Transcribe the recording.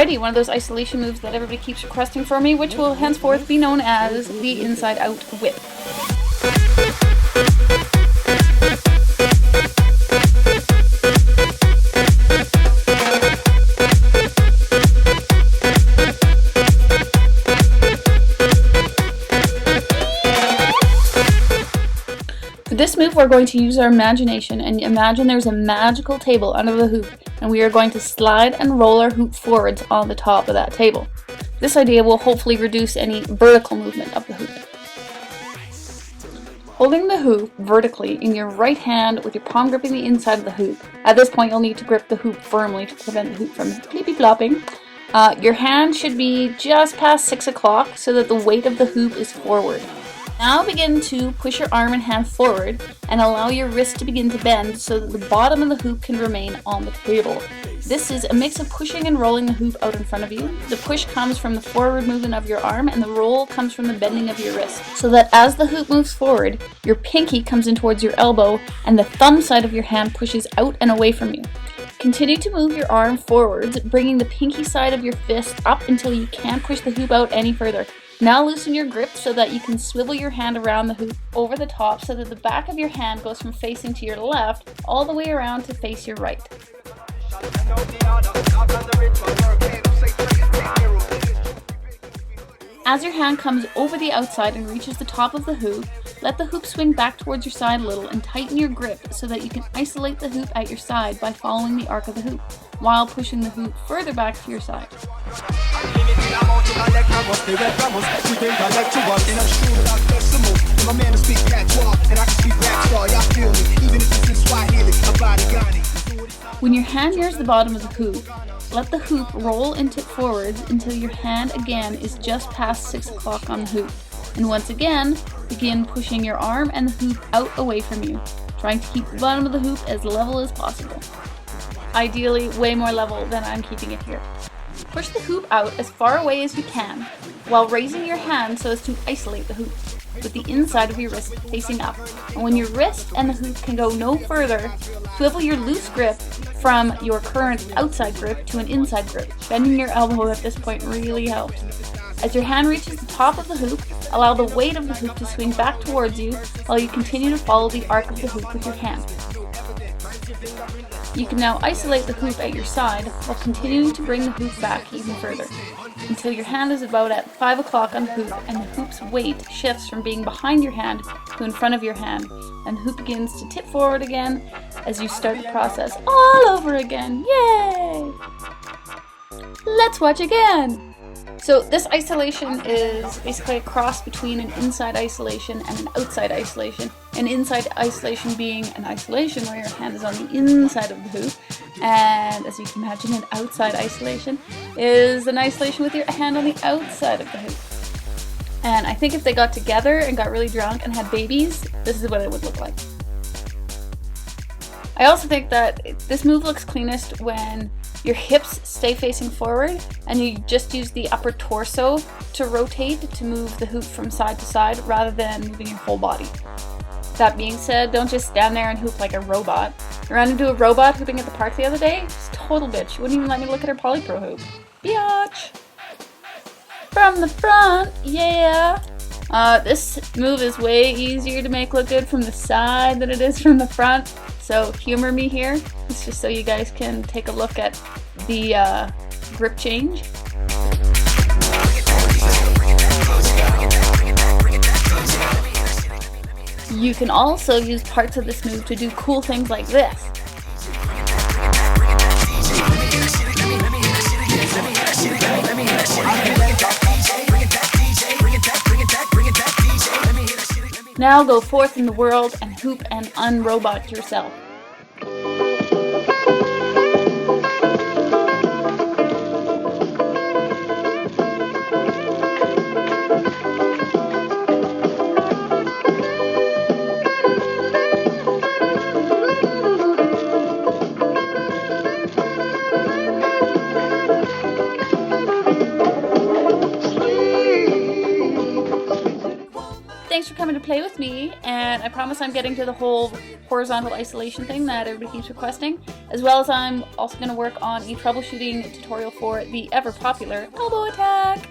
Alrighty, one of those isolation moves that everybody keeps requesting for me, which will henceforth be known as the inside out whip. For this move, we're going to use our imagination and imagine there's a magical table under the hoop, and we are going to slide and roll our hoop forwards on the top of that table. This idea will hopefully reduce any vertical movement of the hoop. Holding the hoop vertically in your right hand with your palm gripping the inside of the hoop. At this point, you'll need to grip the hoop firmly to prevent the hoop from plopping. Your hand should be just past 6 o'clock so that the weight of the hoop is forward. Now begin to push your arm and hand forward and allow your wrist to begin to bend so that the bottom of the hoop can remain on the table. This is a mix of pushing and rolling the hoop out in front of you. The push comes from the forward movement of your arm and the roll comes from the bending of your wrist. So that as the hoop moves forward, your pinky comes in towards your elbow and the thumb side of your hand pushes out and away from you. Continue to move your arm forwards, bringing the pinky side of your fist up until you can't push the hoop out any further. Now loosen your grip so that you can swivel your hand around the hoop over the top so that the back of your hand goes from facing to your left all the way around to face your right. As your hand comes over the outside and reaches the top of the hoop, let the hoop swing back towards your side a little and tighten your grip so that you can isolate the hoop at your side by following the arc of the hoop, while pushing the hoop further back to your side. When your hand nears the bottom of the hoop, let the hoop roll into forwards until your hand again is just past 6 o'clock on the hoop. And once again, begin pushing your arm and the hoop out away from you, trying to keep the bottom of the hoop as level as possible. Ideally, way more level than I'm keeping it here. Push the hoop out as far away as you can, while raising your hand so as to isolate the hoop, with the inside of your wrist facing up. And when your wrist and the hoop can go no further, swivel your loose grip from your current outside grip to an inside grip. Bending your elbow at this point really helps. As your hand reaches the top of the hoop, allow the weight of the hoop to swing back towards you while you continue to follow the arc of the hoop with your hand. You can now isolate the hoop at your side while continuing to bring the hoop back even further, until your hand is about at 5 o'clock on the hoop and the hoop's weight shifts from being behind your hand to in front of your hand, and the hoop begins to tip forward again as you start the process all over again. Yay! Let's watch again! So this isolation is basically a cross between an inside isolation and an outside isolation. An inside isolation being an isolation where your hand is on the inside of the hoop, and as you can imagine, an outside isolation is an isolation with your hand on the outside of the hoop. And I think if they got together and got really drunk and had babies, this is what it would look like. I also think that this move looks cleanest when your hips stay facing forward and you just use the upper torso to rotate to move the hoop from side to side rather than moving your whole body. That being said, don't just stand there and hoop like a robot. I ran into a robot hooping at the park the other day. She's a total bitch. She wouldn't even let me look at her polypro hoop. Biatch! From the front, yeah! This move is way easier to make look good from the side than it is from the front. So humor me here. It's just so you guys can take a look at the grip change. You can also use parts of this move to do cool things like this. Now go forth in the world and hoop and unrobot yourself. thanks for coming to play with me, and I promise I'm getting to the whole horizontal isolation thing that everybody keeps requesting, as well as I'm also going to work on a troubleshooting tutorial for the ever popular elbow attack.